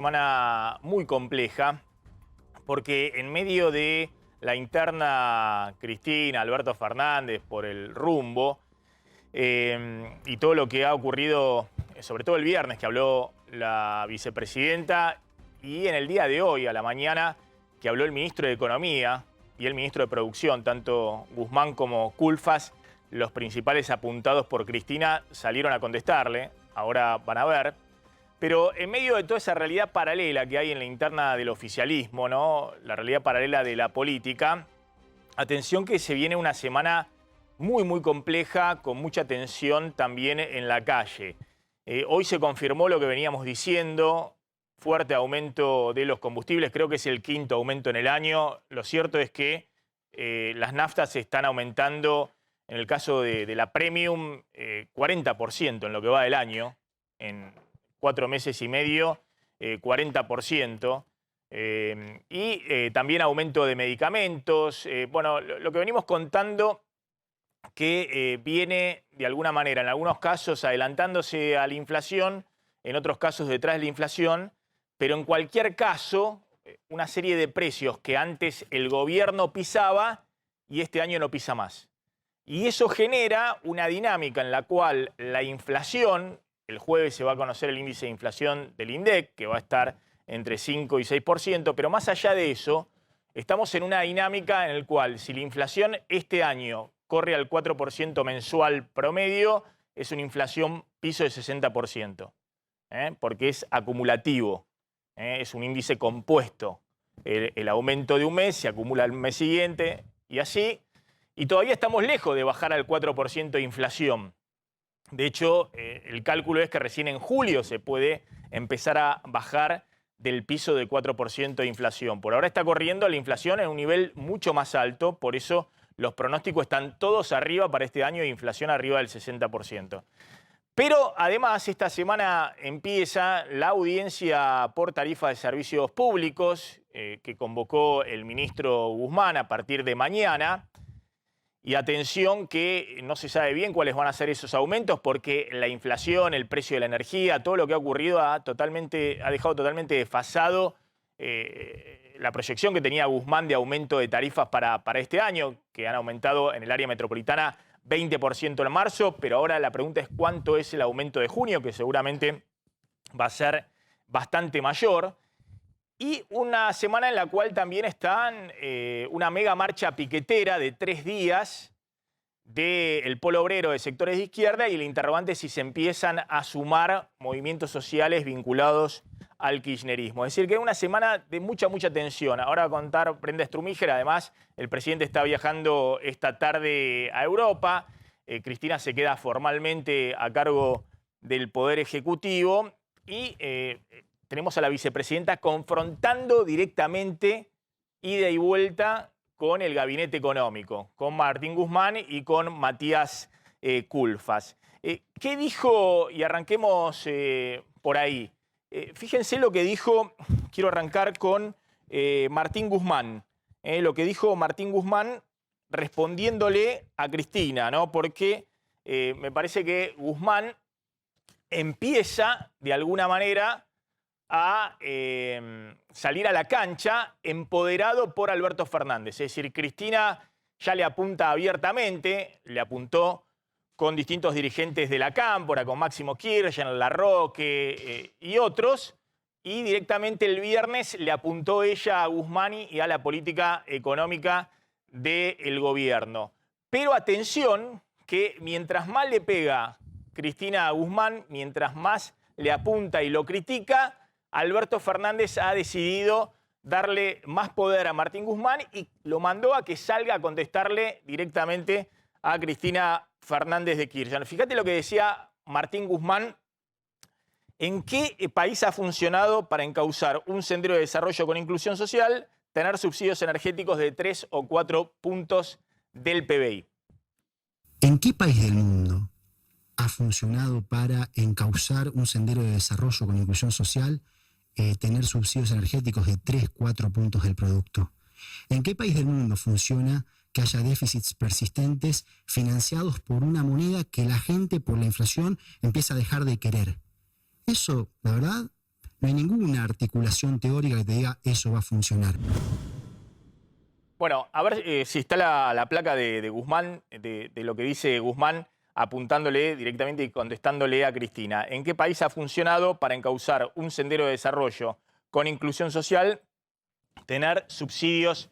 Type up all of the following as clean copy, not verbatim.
Semana muy compleja porque en medio de la interna Cristina, Alberto Fernández por el rumbo y todo lo que ha ocurrido, sobre todo el viernes que habló la vicepresidenta y en el día de hoy a la mañana que habló el ministro de Economía y el ministro de Producción, tanto Guzmán como Culfas, los principales apuntados por Cristina salieron a contestarle, ahora van a ver. Pero en medio de toda esa realidad paralela que hay en la interna del oficialismo, ¿no? La realidad paralela de la política, atención que se viene una semana muy compleja, con mucha tensión también en la calle. Hoy se confirmó lo que veníamos diciendo, fuerte aumento de los combustibles, creo que es el quinto aumento en el año. Lo cierto es que las naftas se están aumentando, en el caso de la Premium, 40% en lo que va del año, en 4 meses y medio, 40%. También aumento de medicamentos. Bueno, lo que venimos contando que viene de alguna manera, en algunos casos adelantándose a la inflación, en otros casos detrás de la inflación, pero en cualquier caso, una serie de precios que antes el gobierno pisaba y este año no pisa más. Y eso genera una dinámica en la cual la inflación, el jueves se va a conocer el índice de inflación del INDEC, que va a estar entre 5 y 6%, pero más allá de eso, estamos en una dinámica en la cual si la inflación este año corre al 4% mensual promedio, es una inflación piso de 60%, porque es acumulativo, es un índice compuesto. El aumento de un mes se acumula al mes siguiente y así, y todavía estamos lejos de bajar al 4% de inflación. De hecho, el cálculo es que recién en julio se puede empezar a bajar del piso de 4% de inflación. Por ahora está corriendo la inflación en un nivel mucho más alto, por eso los pronósticos están todos arriba para este año de inflación arriba del 60%. Pero además esta semana empieza la audiencia por tarifa de servicios públicos que convocó el ministro Guzmán a partir de mañana. Y atención que no se sabe bien cuáles van a ser esos aumentos porque la inflación, el precio de la energía, todo lo que ha ocurrido ha dejado totalmente desfasado la proyección que tenía Guzmán de aumento de tarifas para este año, que han aumentado en el área metropolitana 20% en marzo, pero ahora la pregunta es cuánto es el aumento de junio, que seguramente va a ser bastante mayor. Y una semana en la cual también están una mega marcha piquetera de 3 días del Polo Obrero de sectores de izquierda y el interrogante es si se empiezan a sumar movimientos sociales vinculados al kirchnerismo. Es decir, que es una semana de mucha tensión. Ahora va a contar Brenda Strumíger, además el presidente está viajando esta tarde a Europa, Cristina se queda formalmente a cargo del Poder Ejecutivo y tenemos a la vicepresidenta confrontando directamente, ida y vuelta, con el gabinete económico, con Martín Guzmán y con Matías Culfas. ¿Qué dijo? Y arranquemos por ahí. Fíjense lo que dijo, quiero arrancar con Martín Guzmán. Lo que dijo Martín Guzmán respondiéndole a Cristina, ¿no? Porque me parece que Guzmán empieza, de alguna manera, a salir a la cancha empoderado por Alberto Fernández. Es decir, Cristina ya le apunta abiertamente, le apuntó con distintos dirigentes de la Cámpora, con Máximo Kirchner, Larroque y otros, y directamente el viernes le apuntó ella a Guzmán y a la política económica del gobierno. Pero atención, que mientras más le pega Cristina a Guzmán, mientras más le apunta y lo critica, Alberto Fernández ha decidido darle más poder a Martín Guzmán y lo mandó a que salga a contestarle directamente a Cristina Fernández de Kirchner. Fíjate lo que decía Martín Guzmán. ¿En qué país ha funcionado para encauzar un sendero de desarrollo con inclusión social tener subsidios energéticos de 3 o 4 puntos del PBI? ¿En qué país del mundo ha funcionado para encauzar un sendero de desarrollo con inclusión social tener subsidios energéticos de 3, 4 puntos del producto? ¿En qué país del mundo funciona que haya déficits persistentes financiados por una moneda que la gente por la inflación empieza a dejar de querer? Eso, la verdad, No hay ninguna articulación teórica que te diga eso va a funcionar. Bueno, a ver si está la placa de Guzmán, de lo que dice Guzmán, apuntándole directamente y contestándole a Cristina. ¿En qué país ha funcionado para encauzar un sendero de desarrollo con inclusión social tener subsidios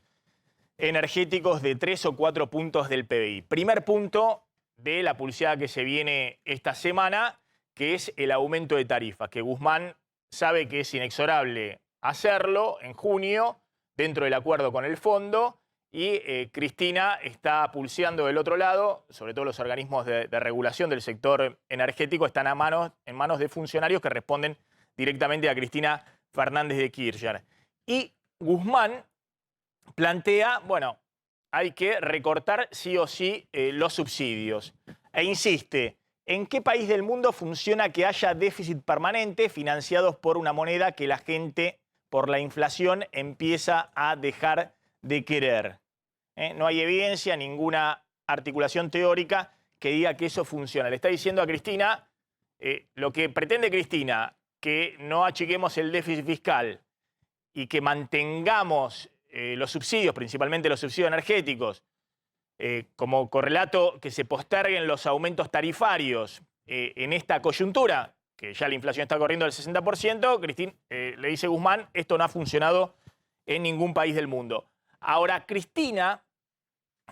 energéticos de 3 o 4 puntos del PBI? Primer punto de la publicidad que se viene esta semana, que es el aumento de tarifas, que Guzmán sabe que es inexorable hacerlo en junio, dentro del acuerdo con el fondo, y Cristina está pulseando del otro lado, sobre todo los organismos de regulación del sector energético están en manos de funcionarios que responden directamente a Cristina Fernández de Kirchner. Y Guzmán plantea, bueno, hay que recortar sí o sí los subsidios. E insiste, ¿en qué país del mundo funciona que haya déficit permanente financiados por una moneda que la gente, por la inflación, empieza a dejar de querer? No hay evidencia, ninguna articulación teórica que diga que eso funciona. Le está diciendo a Cristina, lo que pretende Cristina, que no achiquemos el déficit fiscal y que mantengamos los subsidios, principalmente los subsidios energéticos, como correlato que se posterguen los aumentos tarifarios en esta coyuntura, que ya la inflación está corriendo al 60%, le dice Guzmán, esto no ha funcionado en ningún país del mundo. Ahora, Cristina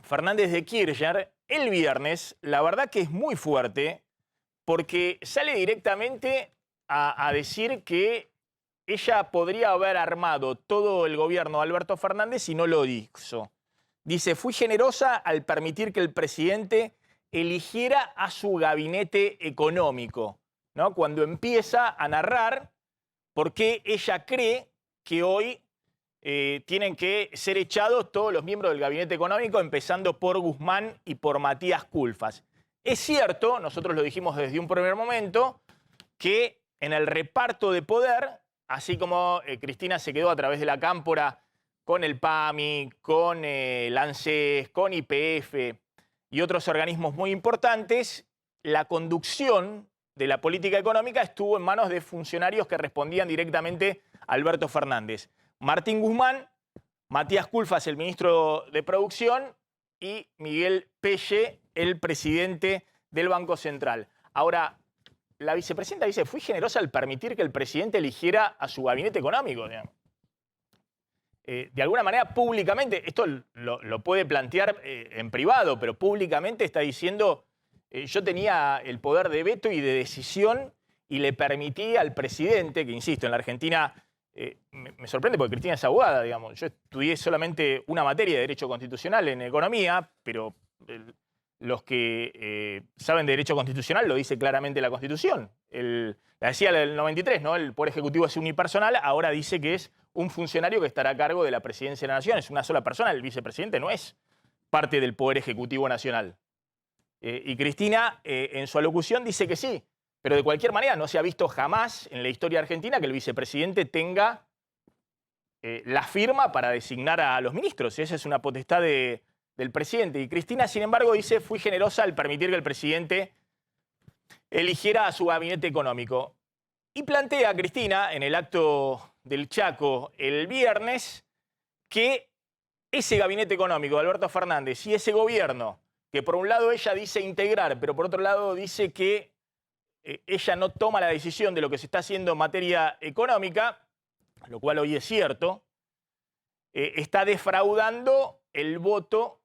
Fernández de Kirchner, el viernes, la verdad que es muy fuerte, porque sale directamente a decir que ella podría haber armado todo el gobierno de Alberto Fernández y no lo hizo. Dice, fui generosa al permitir que el presidente eligiera a su gabinete económico, ¿no? Cuando empieza a narrar por qué ella cree que hoy tienen que ser echados todos los miembros del gabinete económico, empezando por Guzmán y por Matías Culfas. Es cierto, nosotros lo dijimos desde un primer momento, que en el reparto de poder, así como Cristina se quedó a través de la Cámpora con el PAMI, con el ANSES, con YPF y otros organismos muy importantes, la conducción de la política económica estuvo en manos de funcionarios que respondían directamente a Alberto Fernández. Martín Guzmán, Matías Culfas, el ministro de Producción, y Miguel Pelle, el presidente del Banco Central. Ahora, la vicepresidenta dice, fui generosa al permitir que el presidente eligiera a su gabinete económico. De alguna manera, públicamente, esto lo puede plantear en privado, pero públicamente está diciendo, yo tenía el poder de veto y de decisión y le permití al presidente, que insisto, en la Argentina me sorprende porque Cristina es abogada, digamos. Yo estudié solamente una materia de Derecho Constitucional en Economía, pero los que saben de Derecho Constitucional lo dice claramente la Constitución. La decía el 93, ¿no? El Poder Ejecutivo es unipersonal, ahora dice que es un funcionario que estará a cargo de la Presidencia de la Nación. Es una sola persona, el vicepresidente no es parte del Poder Ejecutivo Nacional. Y Cristina, en su alocución, dice que sí. Pero de cualquier manera no se ha visto jamás en la historia argentina que el vicepresidente tenga la firma para designar a los ministros. Esa es una potestad del presidente. Y Cristina, sin embargo, dice, fui generosa al permitir que el presidente eligiera a su gabinete económico. Y plantea Cristina, en el acto del Chaco el viernes, que ese gabinete económico de Alberto Fernández y ese gobierno, que por un lado ella dice integrar, pero por otro lado dice que ella no toma la decisión de lo que se está haciendo en materia económica, lo cual hoy es cierto, está defraudando el voto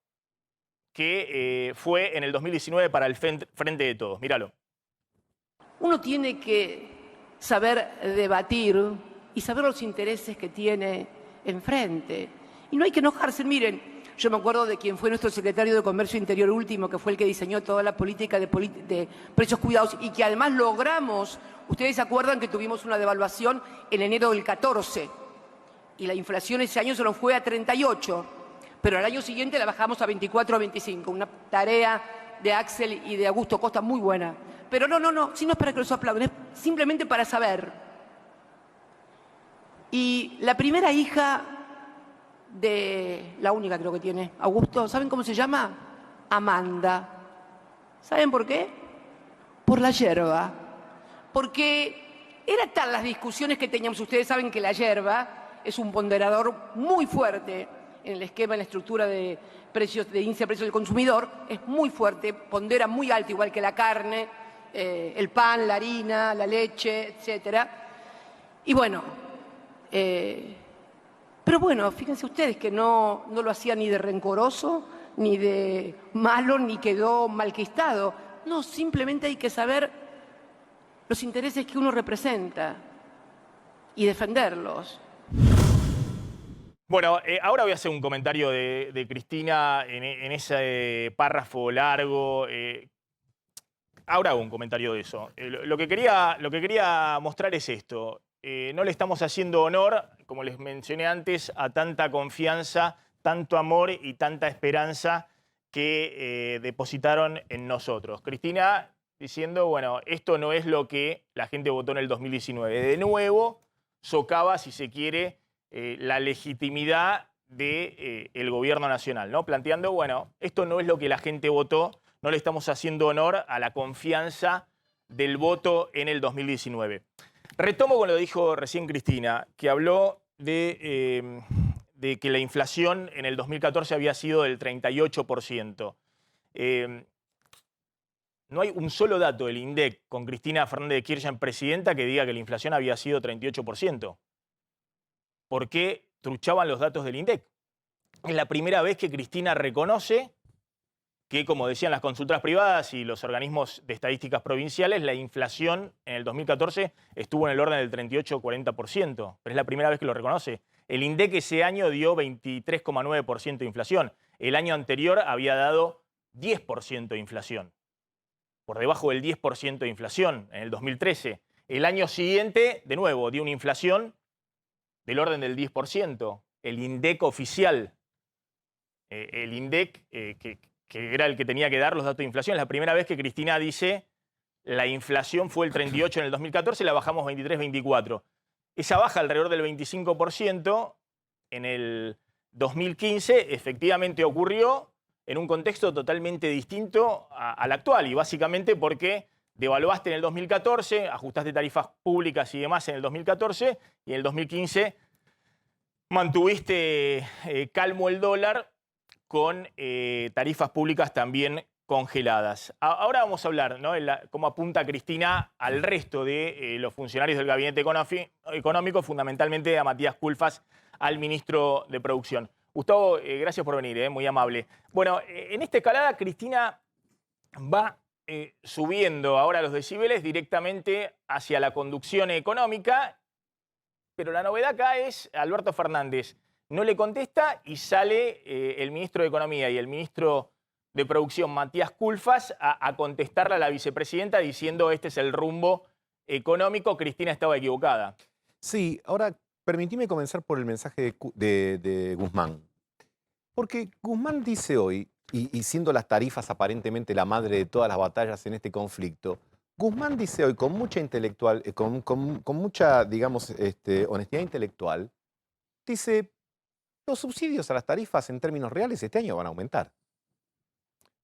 que fue en el 2019 para el Frente de Todos. Míralo. Uno tiene que saber debatir y saber los intereses que tiene enfrente. Y no hay que enojarse. Miren, yo me acuerdo de quien fue nuestro secretario de Comercio Interior último, que fue el que diseñó toda la política de precios cuidados y que además logramos, ustedes se acuerdan que tuvimos una devaluación en enero del 14 y la inflación ese año se nos fue a 38, pero al año siguiente la bajamos a 24 a 25, una tarea de Axel y de Augusto Costa muy buena. Pero no, si no es para que los aplaudan, es simplemente para saber. Y la primera hija de la única creo que tiene Augusto, ¿saben cómo se llama? Amanda. ¿Saben por qué? Por la yerba. Porque eran tal las discusiones que teníamos. Ustedes saben que la yerba es un ponderador muy fuerte en el esquema, en la estructura de precios, de índice de precios del consumidor, es muy fuerte, pondera muy alto, igual que la carne, el pan, la harina, la leche, etcétera. Y bueno, pero bueno, fíjense ustedes que no lo hacía ni de rencoroso, ni de malo, ni quedó malquistado. No, simplemente hay que saber los intereses que uno representa y defenderlos. Bueno, ahora voy a hacer un comentario de Cristina en ese párrafo largo. Ahora hago un comentario de eso. Lo que quería mostrar es esto. No le estamos haciendo honor, como les mencioné antes, a tanta confianza, tanto amor y tanta esperanza que depositaron en nosotros. Cristina diciendo, bueno, esto no es lo que la gente votó en el 2019. De nuevo, socava, si se quiere, la legitimidad del gobierno nacional, ¿no? Planteando, bueno, esto no es lo que la gente votó, no le estamos haciendo honor a la confianza del voto en el 2019. Retomo con lo que dijo recién Cristina, que habló de que la inflación en el 2014 había sido del 38%. No hay un solo dato del INDEC con Cristina Fernández de Kirchner presidenta que diga que la inflación había sido 38%. ¿Por qué truchaban los datos del INDEC? Es la primera vez que Cristina reconoce que, como decían las consultoras privadas y los organismos de estadísticas provinciales, la inflación en el 2014 estuvo en el orden del 38-40%. Pero es la primera vez que lo reconoce. El INDEC ese año dio 23,9% de inflación. El año anterior había dado 10% de inflación. Por debajo del 10% de inflación en el 2013. El año siguiente, de nuevo, dio una inflación del orden del 10%. El INDEC oficial, el INDEC que era el que tenía que dar los datos de inflación. Es la primera vez que Cristina dice la inflación fue el 38 en el 2014 y la bajamos 23-24. Esa baja alrededor del 25% en el 2015 efectivamente ocurrió en un contexto totalmente distinto al actual y básicamente porque devaluaste en el 2014, ajustaste tarifas públicas y demás en el 2014 y en el 2015 mantuviste calmo el dólar con tarifas públicas también congeladas. Ahora vamos a hablar, ¿no?, cómo apunta Cristina al resto de los funcionarios del gabinete económico, fundamentalmente a Matías Culfas, al ministro de Producción. Gustavo, gracias por venir, muy amable. Bueno, en esta escalada Cristina va subiendo ahora los decibeles directamente hacia la conducción económica, pero la novedad acá es Alberto Fernández no le contesta y sale el ministro de Economía y el ministro de Producción, Matías Culfas, a contestarle a la vicepresidenta diciendo este es el rumbo económico. Cristina estaba equivocada. Sí, ahora permitime comenzar por el mensaje de Guzmán. Porque Guzmán dice hoy, y siendo las tarifas aparentemente la madre de todas las batallas en este conflicto, Guzmán dice hoy con mucha con mucha, digamos, honestidad intelectual, dice, los subsidios a las tarifas en términos reales este año van a aumentar.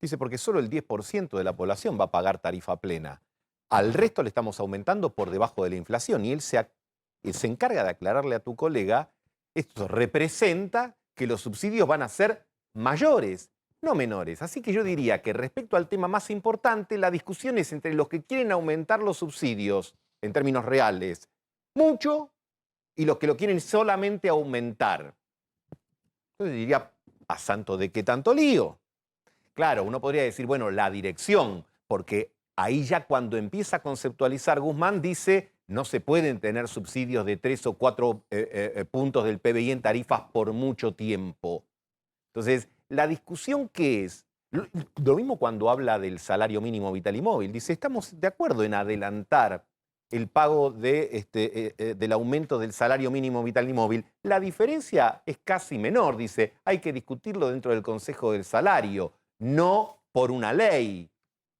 Dice, porque solo el 10% de la población va a pagar tarifa plena. Al resto le estamos aumentando por debajo de la inflación. Y él se encarga de aclararle a tu colega, esto representa que los subsidios van a ser mayores, no menores. Así que yo diría que respecto al tema más importante, la discusión es entre los que quieren aumentar los subsidios en términos reales mucho y los que lo quieren solamente aumentar. Entonces diría, ¿a santo de qué tanto lío? Claro, uno podría decir, bueno, la dirección, porque ahí ya cuando empieza a conceptualizar Guzmán dice, no se pueden tener subsidios de 3 o 4 puntos del PBI en tarifas por mucho tiempo. Entonces, la discusión ¿qué es? Lo mismo cuando habla del salario mínimo vital y móvil. Dice, estamos de acuerdo en adelantar el pago del aumento del salario mínimo vital y móvil. La diferencia es casi menor, dice, hay que discutirlo dentro del Consejo del Salario, no por una ley.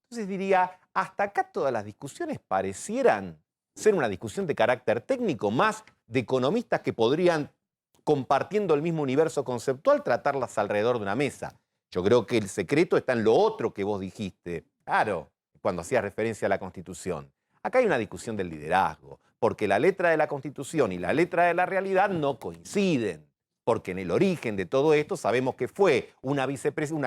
Entonces diría, hasta acá todas las discusiones parecieran ser una discusión de carácter técnico, más de economistas que podrían, compartiendo el mismo universo conceptual, tratarlas alrededor de una mesa. Yo creo que el secreto está en lo otro que vos dijiste, claro, cuando hacías referencia a la Constitución. Acá hay una discusión del liderazgo. porque la letra de la Constitución y la letra de la realidad no coinciden. Porque en el origen de todo esto sabemos que fue una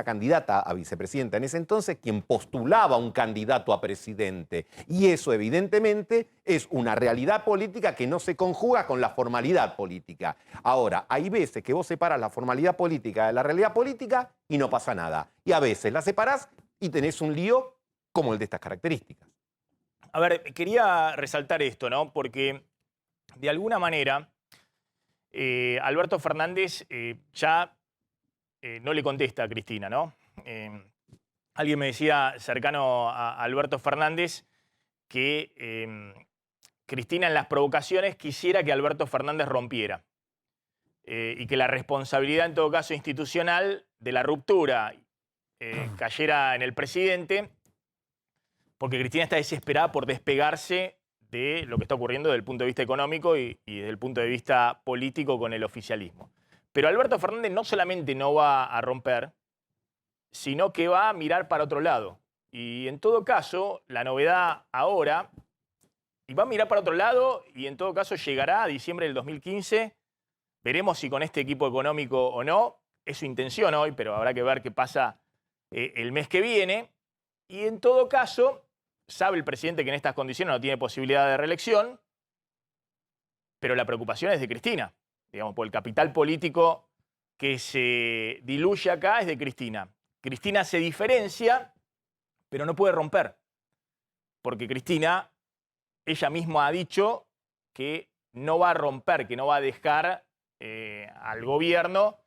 candidata a vicepresidenta en ese entonces quien postulaba un candidato a presidente. Y eso evidentemente es una realidad política que no se conjuga con la formalidad política. Ahora, hay veces que vos separás la formalidad política de la realidad política y no pasa nada. Y a veces la separás y tenés un lío como el de estas características. A ver, quería resaltar esto, ¿no? Porque de alguna manera Alberto Fernández ya no le contesta a Cristina, ¿no? Alguien me decía cercano a Alberto Fernández que Cristina en las provocaciones quisiera que Alberto Fernández rompiera y que la responsabilidad en todo caso institucional de la ruptura cayera en el presidente, porque Cristina está desesperada por despegarse de lo que está ocurriendo desde el punto de vista económico y desde el punto de vista político con el oficialismo. Pero Alberto Fernández no solamente no va a romper, sino que va a mirar para otro lado. Y en todo caso, la novedad ahora, y va a mirar para otro lado y en todo caso llegará a diciembre del 2015. Veremos si con este equipo económico o no. Es su intención hoy, pero habrá que ver qué pasa el mes que viene. Y en todo caso, sabe el presidente que en estas condiciones no tiene posibilidad de reelección, pero la preocupación es de Cristina. Digamos, por el capital político que se diluye acá es de Cristina. Cristina se diferencia, pero no puede romper. Porque Cristina, ella misma ha dicho que no va a romper, que no va a dejar al gobierno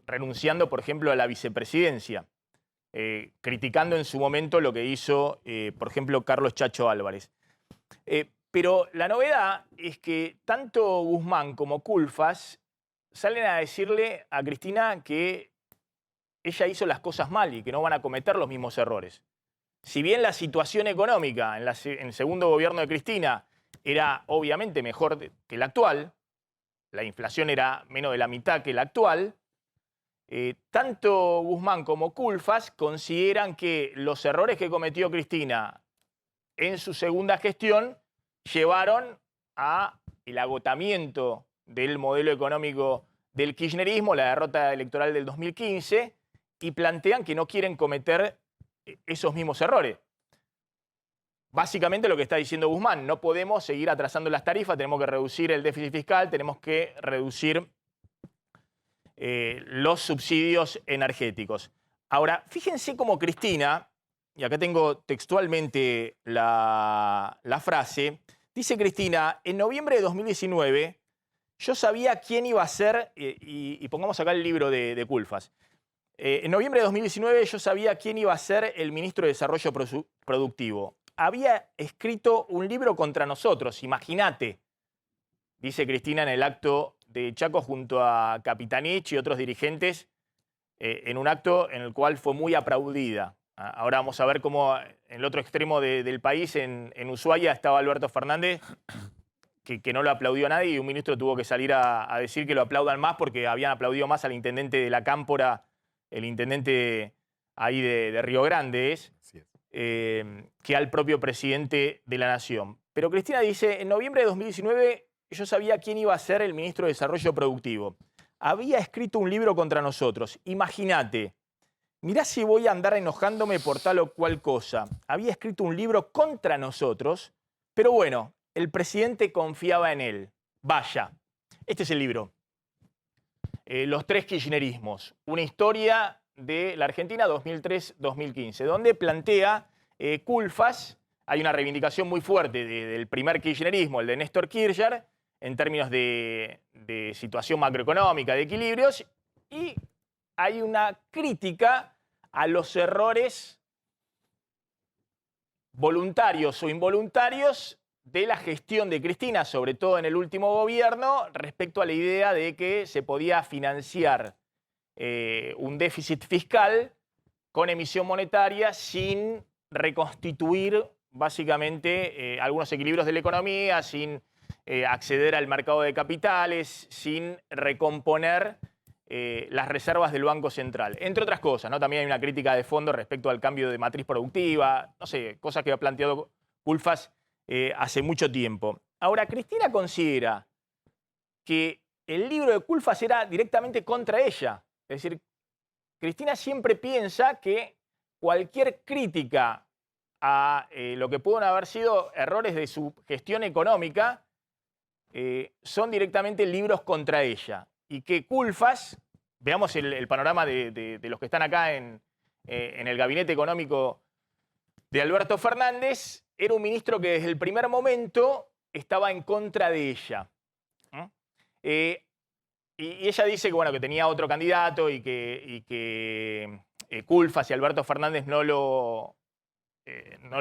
renunciando, por ejemplo, a la vicepresidencia. Criticando en su momento lo que hizo, por ejemplo, Carlos Chacho Álvarez. Pero la novedad es que tanto Guzmán como Culfas salen a decirle a Cristina que ella hizo las cosas mal y que no van a cometer los mismos errores. Si bien la situación económica en el segundo gobierno de Cristina era obviamente mejor que la actual, la inflación era menos de la mitad que la actual, tanto Guzmán como Culfas consideran que los errores que cometió Cristina en su segunda gestión llevaron a el agotamiento del modelo económico del kirchnerismo, la derrota electoral del 2015, y plantean que no quieren cometer esos mismos errores. Básicamente lo que está diciendo Guzmán, no podemos seguir atrasando las tarifas, tenemos que reducir el déficit fiscal, tenemos que reducir los subsidios energéticos. Ahora, fíjense cómo Cristina, y acá tengo textualmente la frase, dice Cristina, en noviembre de 2019 yo sabía quién iba a ser, y pongamos acá el libro de Culfas, en noviembre de 2019 yo sabía quién iba a ser el ministro de Desarrollo Productivo. Había escrito un libro contra nosotros, imagínate, dice Cristina en el acto de Chaco junto a Capitanich y otros dirigentes, en un acto en el cual fue muy aplaudida. Ahora vamos a ver cómo en el otro extremo del país, en Ushuaia, estaba Alberto Fernández, que no lo aplaudió a nadie, y un ministro tuvo que salir a decir que lo aplaudan más porque habían aplaudido más al intendente de la Cámpora, el intendente ahí de Río Grande, que al propio presidente de la Nación. Pero Cristina dice, en noviembre de 2019 yo sabía quién iba a ser el ministro de Desarrollo Productivo. Había escrito un libro contra nosotros. Imagínate, mirá si voy a andar enojándome por tal o cual cosa. Había escrito un libro contra nosotros, pero bueno, el presidente confiaba en él. Vaya, este es el libro. Los tres kirchnerismos. Una historia de la Argentina 2003-2015, donde plantea Culfas, hay una reivindicación muy fuerte del primer kirchnerismo, el de Néstor Kirchner, en términos de situación macroeconómica, de equilibrios, y hay una crítica a los errores voluntarios o involuntarios de la gestión de Cristina, sobre todo en el último gobierno, respecto a la idea de que se podía financiar un déficit fiscal con emisión monetaria sin reconstituir básicamente algunos equilibrios de la economía, sin acceder al mercado de capitales, sin recomponer las reservas del Banco Central. Entre otras cosas, ¿no? También hay una crítica de fondo respecto al cambio de matriz productiva, no sé, cosas que ha planteado Culfas hace mucho tiempo. Ahora, Cristina considera que el libro de Culfas era directamente contra ella. Es decir, Cristina siempre piensa que cualquier crítica a lo que pueden haber sido errores de su gestión económica son directamente libros contra ella. Y que Culfas, veamos el panorama de los que están acá en el gabinete económico de Alberto Fernández, era un ministro que desde el primer momento estaba en contra de ella. Y ella dice que, bueno, que tenía otro candidato y que Culfas y Alberto Fernández no lo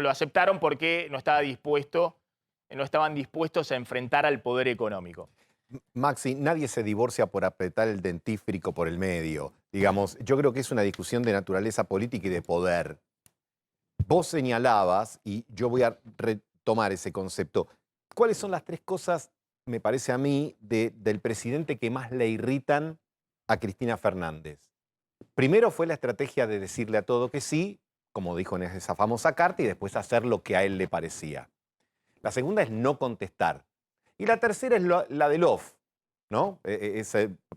aceptaron porque no estaban dispuestos a enfrentar al poder económico. Maxi, nadie se divorcia por apretar el dentífrico por el medio. Digamos, yo creo que es una discusión de naturaleza política y de poder. Vos señalabas, y yo voy a retomar ese concepto, ¿cuáles son las tres cosas, me parece a mí, del presidente que más le irritan a Cristina Fernández? Primero fue la estrategia de decirle a todo que sí, como dijo en esa famosa carta, y después hacer lo que a él le parecía. La segunda es no contestar. Y la tercera es la del off, ¿no?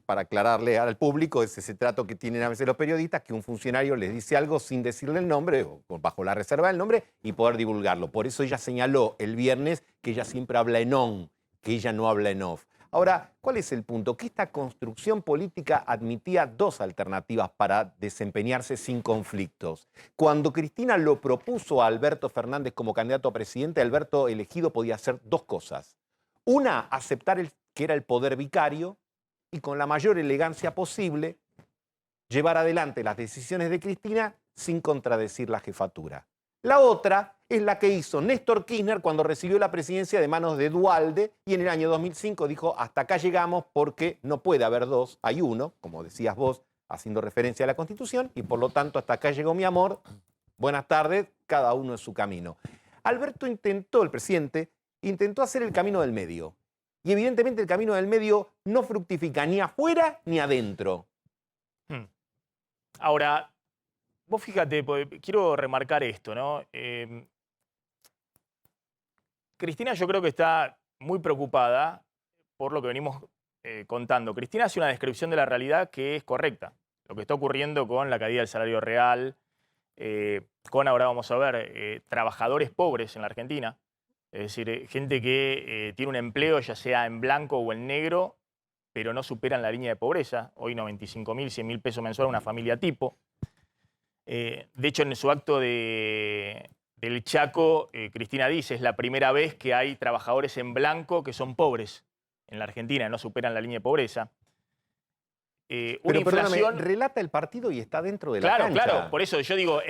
Para aclararle al público, es ese trato que tienen a veces los periodistas, que un funcionario les dice algo sin decirle el nombre, o bajo la reserva del nombre, y poder divulgarlo. Por eso ella señaló el viernes que ella siempre habla en on, que ella no habla en off. Ahora, ¿cuál es el punto? Que esta construcción política admitía dos alternativas para desempeñarse sin conflictos. Cuando Cristina lo propuso a Alberto Fernández como candidato a presidente, Alberto elegido podía hacer dos cosas. Una, aceptar que era el poder vicario y con la mayor elegancia posible llevar adelante las decisiones de Cristina sin contradecir la jefatura. La otra es la que hizo Néstor Kirchner cuando recibió la presidencia de manos de Duhalde y en el año 2005 dijo, hasta acá llegamos porque no puede haber dos, hay uno, como decías vos, haciendo referencia a la Constitución, y por lo tanto hasta acá llegó mi amor, buenas tardes, cada uno en su camino. Alberto el presidente, intentó hacer el camino del medio. Y evidentemente el camino del medio no fructifica ni afuera ni adentro. Ahora, vos fíjate, quiero remarcar esto, ¿no? Cristina yo creo que está muy preocupada por lo que venimos contando. Cristina hace una descripción de la realidad que es correcta. Lo que está ocurriendo con la caída del salario real, con, ahora vamos a ver, trabajadores pobres en la Argentina. Es decir, gente que tiene un empleo ya sea en blanco o en negro, pero no superan la línea de pobreza. Hoy 95.000, 100.000 pesos mensuales una familia tipo. De hecho, en su acto del Chaco, Cristina dice, es la primera vez que hay trabajadores en blanco que son pobres en la Argentina, no superan la línea de pobreza. Pero perdóname, relata el partido y está dentro de la cancha. Claro, por eso yo digo,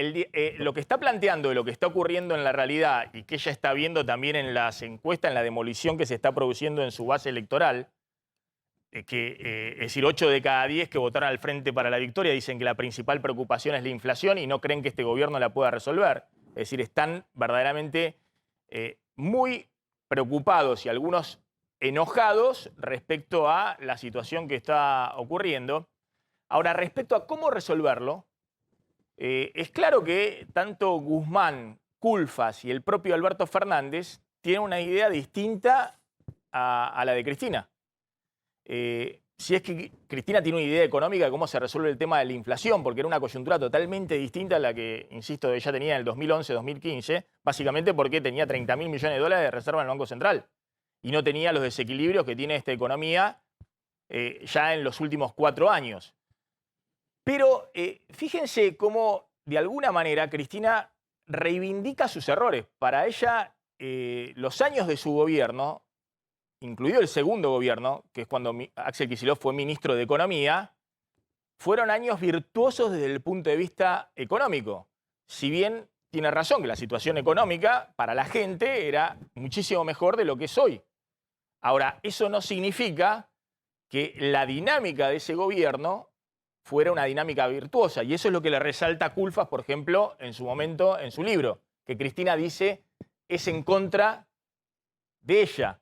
lo que está planteando y lo que está ocurriendo en la realidad y que ella está viendo también en las encuestas, en la demolición que se está produciendo en su base electoral, es decir, 8 de cada 10 que votaron al Frente para la Victoria dicen que la principal preocupación es la inflación y no creen que este gobierno la pueda resolver. Es decir, están verdaderamente muy preocupados y algunos enojados respecto a la situación que está ocurriendo. Ahora, respecto a cómo resolverlo, es claro que tanto Guzmán, Culfas y el propio Alberto Fernández tienen una idea distinta a la de Cristina. Si es que Cristina tiene una idea económica de cómo se resuelve el tema de la inflación, porque era una coyuntura totalmente distinta a la que, insisto, ella tenía en el 2011-2015, básicamente porque tenía 30.000 millones de dólares de reserva en el Banco Central y no tenía los desequilibrios que tiene esta economía ya en los últimos 4 años. Pero fíjense cómo, de alguna manera, Cristina reivindica sus errores. Para ella, los años de su gobierno, incluido el segundo gobierno, que es cuando Axel Kicillof fue ministro de Economía, fueron años virtuosos desde el punto de vista económico. Si bien tiene razón que la situación económica para la gente era muchísimo mejor de lo que es hoy. Ahora, eso no significa que la dinámica de ese gobierno fuera una dinámica virtuosa. Y eso es lo que le resalta a Culfas, por ejemplo, en su momento, en su libro, que Cristina dice es en contra de ella.